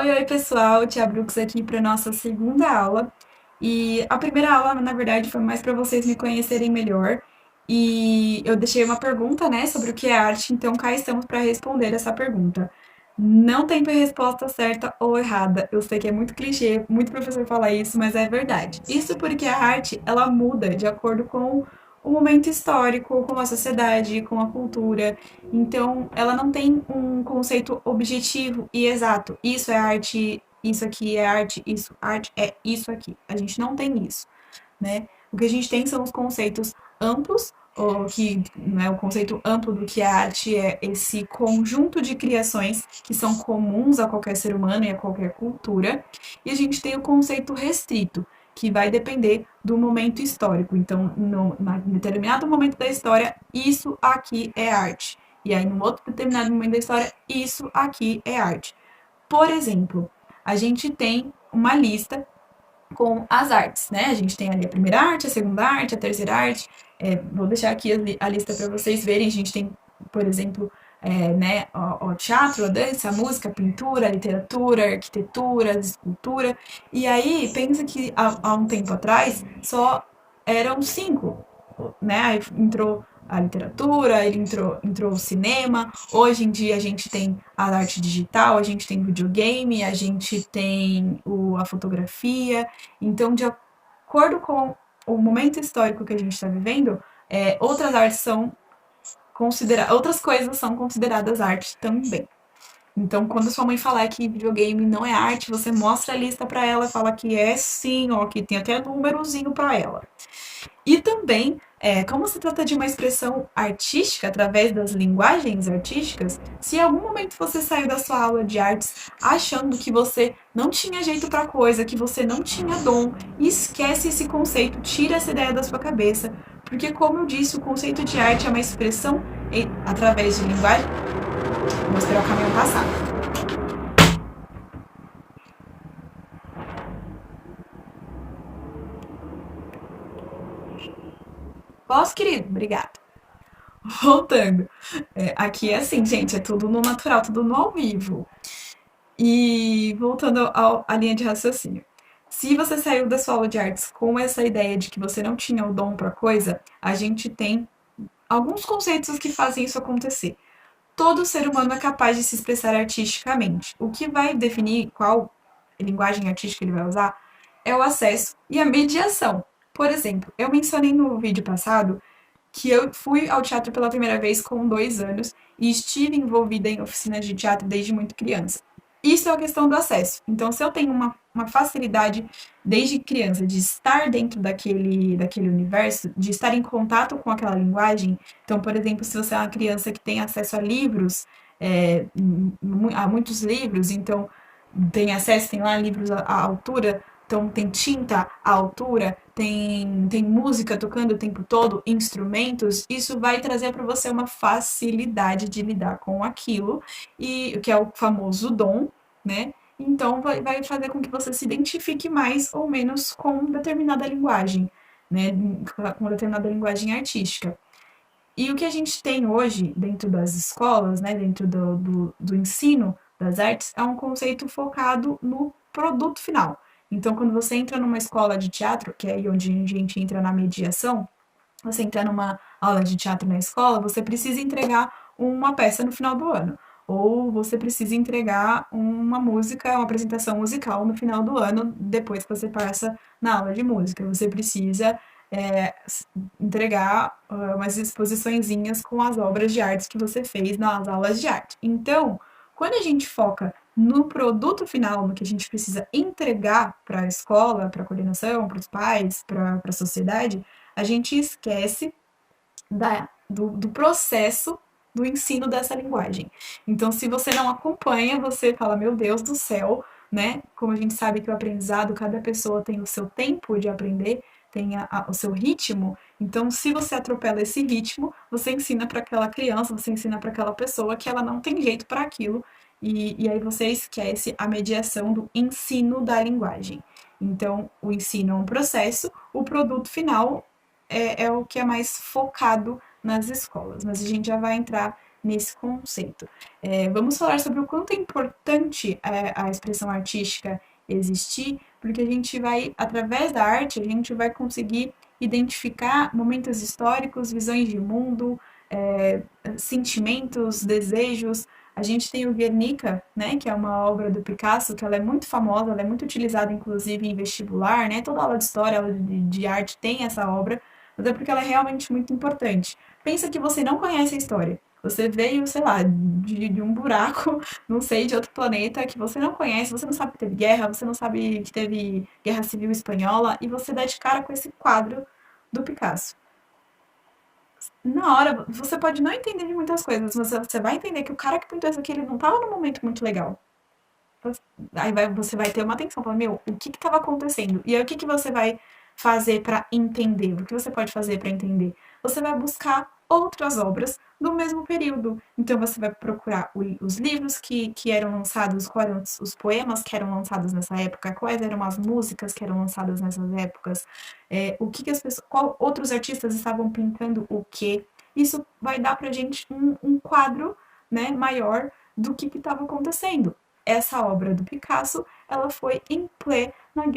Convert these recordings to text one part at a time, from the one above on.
Oi, pessoal, Tia Brooks aqui para nossa segunda aula. E a primeira aula, na verdade, foi mais para vocês me conhecerem melhor. E eu deixei uma pergunta, né, sobre o que é arte, então cá estamos para responder essa pergunta. Não tem resposta certa ou errada. Eu sei que é muito clichê, muito professor fala isso, mas é verdade. Isso porque a arte, ela muda de acordo com o momento histórico, com a sociedade, com a cultura. Então, ela não tem um conceito objetivo e exato. Isso é arte, isso aqui é arte, isso arte é isso aqui. A gente não tem isso, né? O que a gente tem são os conceitos amplos, ou que, né, o conceito amplo do que é arte é esse conjunto de criações que são comuns a qualquer ser humano e a qualquer cultura. E a gente tem o conceito restrito, que vai depender do momento histórico. Então, em determinado momento da história, isso aqui é arte. E aí, num outro determinado momento da história, isso aqui é arte. Por exemplo, a gente tem uma lista com as artes, né? A gente tem ali a primeira arte, a segunda arte, a terceira arte. Vou deixar aqui a lista para vocês verem. A gente tem, por exemplo, né, o teatro, a dança, a música, a pintura, a literatura, a arquitetura, a escultura. E aí, pensa que há um tempo atrás só eram cinco, né? Aí entrou a literatura, entrou o cinema. Hoje em dia a gente tem a arte digital, a gente tem videogame, a gente tem a fotografia. Então, de acordo com o momento histórico que a gente está vivendo, outras artes são consideradas, outras coisas são consideradas arte também. Então, quando sua mãe falar que videogame não é arte, você mostra a lista para ela, fala que é sim, ó, que tem até númerozinho para ela. E também, como se trata de uma expressão artística através das linguagens artísticas, se em algum momento você saiu da sua aula de artes achando que você não tinha jeito para coisa, que você não tinha dom, esquece esse conceito, tira essa ideia da sua cabeça, porque como eu disse, o conceito de arte é uma expressão através de linguagem. Vou esperar o caminhão passar. Posso, querido? Obrigada. Voltando. Aqui é assim, gente, é tudo no natural, tudo no ao vivo. E voltando à linha de raciocínio. Se você saiu da sua aula de artes com essa ideia de que você não tinha o dom para coisa, a gente tem alguns conceitos que fazem isso acontecer. Todo ser humano é capaz de se expressar artisticamente. O que vai definir qual linguagem artística ele vai usar é o acesso e a mediação. Por exemplo, eu mencionei no vídeo passado que eu fui ao teatro pela primeira vez com 2 anos e estive envolvida em oficinas de teatro desde muito criança. Isso é a questão do acesso. Então, se eu tenho uma facilidade desde criança de estar dentro daquele universo, de estar em contato com aquela linguagem, então, por exemplo, se você é uma criança que tem acesso a livros, a muitos livros, então tem acesso, tem lá livros à altura, então tem tinta à altura, tem música tocando o tempo todo, instrumentos, isso vai trazer para você uma facilidade de lidar com aquilo, e que é o famoso dom, né? Então vai fazer com que você se identifique mais ou menos com determinada linguagem, né? Com determinada linguagem artística. E o que a gente tem hoje dentro das escolas, né, dentro do ensino das artes, é um conceito focado no produto final. Então, quando você entra numa escola de teatro, que é aí onde a gente entra na mediação, você entra numa aula de teatro na escola, você precisa entregar uma peça no final do ano. Ou você precisa entregar uma música, uma apresentação musical no final do ano, depois que você passa na aula de música. Você precisa é, entregar umas exposiçõezinhas com as obras de artes que você fez nas aulas de arte. Então, quando a gente foca no produto final, no que a gente precisa entregar para a escola, para a coordenação, para os pais, para a sociedade, a gente esquece do processo do ensino dessa linguagem. Então, se você não acompanha, você fala, meu Deus do céu, né? Como a gente sabe que o aprendizado, cada pessoa tem o seu tempo de aprender, tem o seu ritmo. Então, se você atropela esse ritmo, você ensina para aquela criança, você ensina para aquela pessoa que ela não tem jeito para aquilo, e aí você esquece a mediação do ensino da linguagem. Então, o ensino é um processo, o produto final é o que é mais focado nas escolas, mas a gente já vai entrar nesse conceito. Vamos falar sobre o quanto é importante a expressão artística existir, porque a gente vai, através da arte, a gente vai conseguir identificar momentos históricos, visões de mundo, sentimentos, desejos. A gente tem o Guernica, né, que é uma obra do Picasso, que ela é muito famosa, ela é muito utilizada, inclusive, em vestibular, né? Toda aula de história, aula de arte tem essa obra, mas é porque ela é realmente muito importante. Pensa que você não conhece a história. Você veio, sei lá, de um buraco, não sei, de outro planeta que você não conhece, você não sabe que teve guerra, você não sabe que teve guerra civil espanhola, e você dá de cara com esse quadro do Picasso. Na hora, você pode não entender de muitas coisas, mas você vai entender que o cara que pintou isso aqui, ele não estava num momento muito legal. Você vai ter uma atenção, falar, meu, o que estava acontecendo? E aí o que, que você vai fazer para entender? O que você pode fazer para entender? Você vai buscar outras obras do mesmo período. Então você vai procurar os livros que eram lançados, quais eram os poemas que eram lançados nessa época, quais eram as músicas que eram lançadas nessas épocas, o que, que as pessoas, qual outros artistas estavam pintando o quê. Isso vai dar pra gente um quadro, né, maior do que estava acontecendo. Essa obra do Picasso, ela foi em plena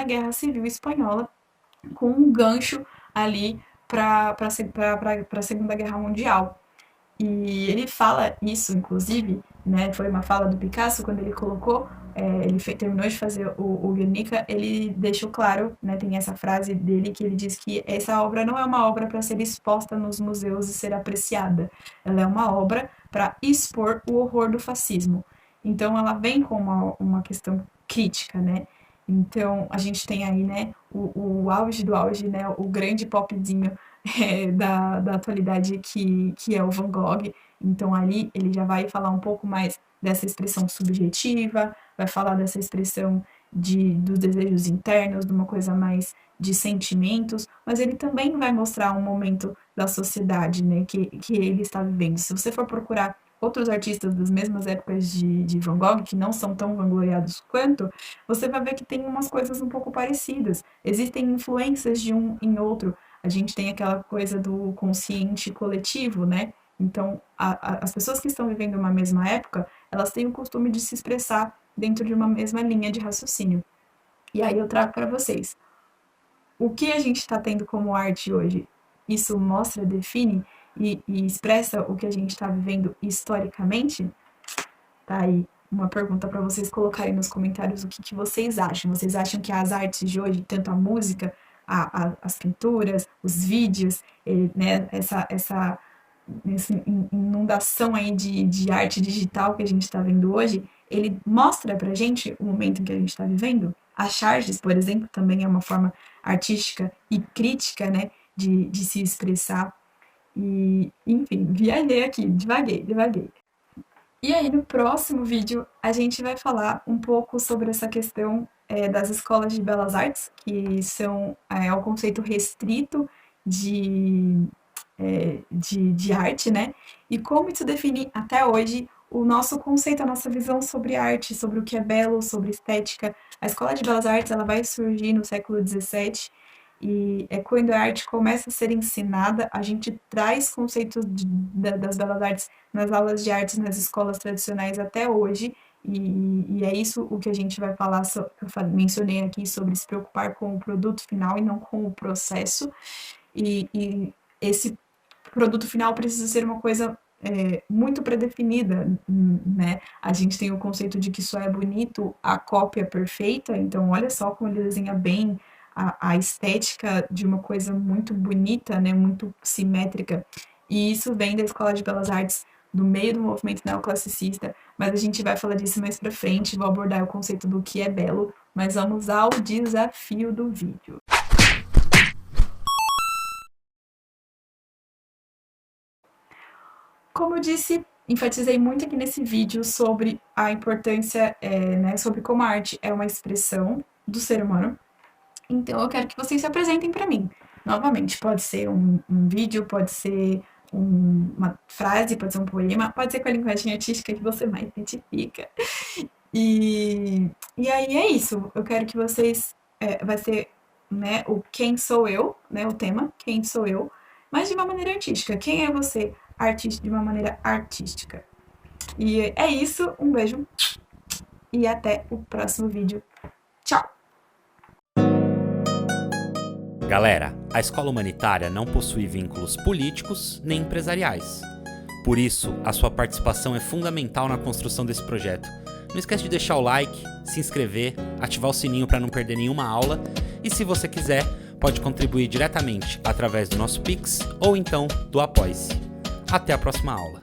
guerra civil espanhola, com um gancho ali para a Segunda Guerra Mundial. E ele fala isso, inclusive, né, foi uma fala do Picasso, quando ele colocou, terminou de fazer o Guernica, ele deixou claro, né, tem essa frase dele que ele diz que essa obra não é uma obra para ser exposta nos museus e ser apreciada, ela é uma obra para expor o horror do fascismo. Então ela vem com uma questão crítica, né? Então a gente tem aí, né, o auge do auge, né, o grande popzinho da atualidade que é o Van Gogh. Então ali ele já vai falar um pouco mais dessa expressão subjetiva, vai falar dessa expressão dos desejos internos, de uma coisa mais de sentimentos, mas ele também vai mostrar um momento da sociedade, né, que ele está vivendo. Se você for procurar outros artistas das mesmas épocas de Van Gogh, que não são tão vangloriados quanto, você vai ver que tem umas coisas um pouco parecidas. Existem influências de um em outro. A gente tem aquela coisa do consciente coletivo, né? Então, as pessoas que estão vivendo uma mesma época, elas têm o costume de se expressar dentro de uma mesma linha de raciocínio. E aí eu trago para vocês. O que a gente está tendo como arte hoje? Isso mostra, define e expressa o que a gente está vivendo historicamente? Tá aí uma pergunta para vocês colocarem nos comentários o que, que vocês acham. Vocês acham que as artes de hoje, tanto a música, as pinturas, os vídeos, né, essa inundação aí de arte digital que a gente está vendo hoje, ele mostra pra gente o momento em que a gente está vivendo? A charges, por exemplo, também é uma forma artística e crítica, né, de se expressar. E, enfim, viajei aqui, devaguei. E aí, no próximo vídeo, a gente vai falar um pouco sobre essa questão das escolas de belas artes, que são o conceito restrito de, de arte, né? E como isso define até hoje o nosso conceito, a nossa visão sobre arte, sobre o que é belo, sobre estética. A escola de belas artes ela vai surgir no século XVII e é quando a arte começa a ser ensinada, a gente traz conceitos das belas artes nas aulas de artes nas escolas tradicionais até hoje, e é isso o que a gente vai falar, eu mencionei aqui sobre se preocupar com o produto final e não com o processo, e esse produto final precisa ser uma coisa muito predefinida, né? A gente tem o conceito de que só é bonito a cópia perfeita, então olha só como ele desenha bem a estética de uma coisa muito bonita, né? Muito simétrica. E isso vem da Escola de Belas Artes, do meio do movimento neoclassicista, mas a gente vai falar disso mais pra frente, vou abordar o conceito do que é belo, mas vamos ao desafio do vídeo. Como eu disse, enfatizei muito aqui nesse vídeo sobre a importância, né, sobre como a arte é uma expressão do ser humano. Então eu quero que vocês se apresentem para mim. Novamente, pode ser um vídeo, pode ser uma frase, pode ser um poema, pode ser com a linguagem artística que você mais identifica. E aí é isso. Eu quero que vocês. Vai ser, né, o quem sou eu, né, o tema, quem sou eu, mas de uma maneira artística. Quem é você de uma maneira artística. E é isso, um beijo e até o próximo vídeo. Tchau! Galera, a escola humanitária não possui vínculos políticos nem empresariais. Por isso, a sua participação é fundamental na construção desse projeto. Não esquece de deixar o like, se inscrever, ativar o sininho para não perder nenhuma aula e, se você quiser, pode contribuir diretamente através do nosso Pix ou então do Apoie-se. Até a próxima aula.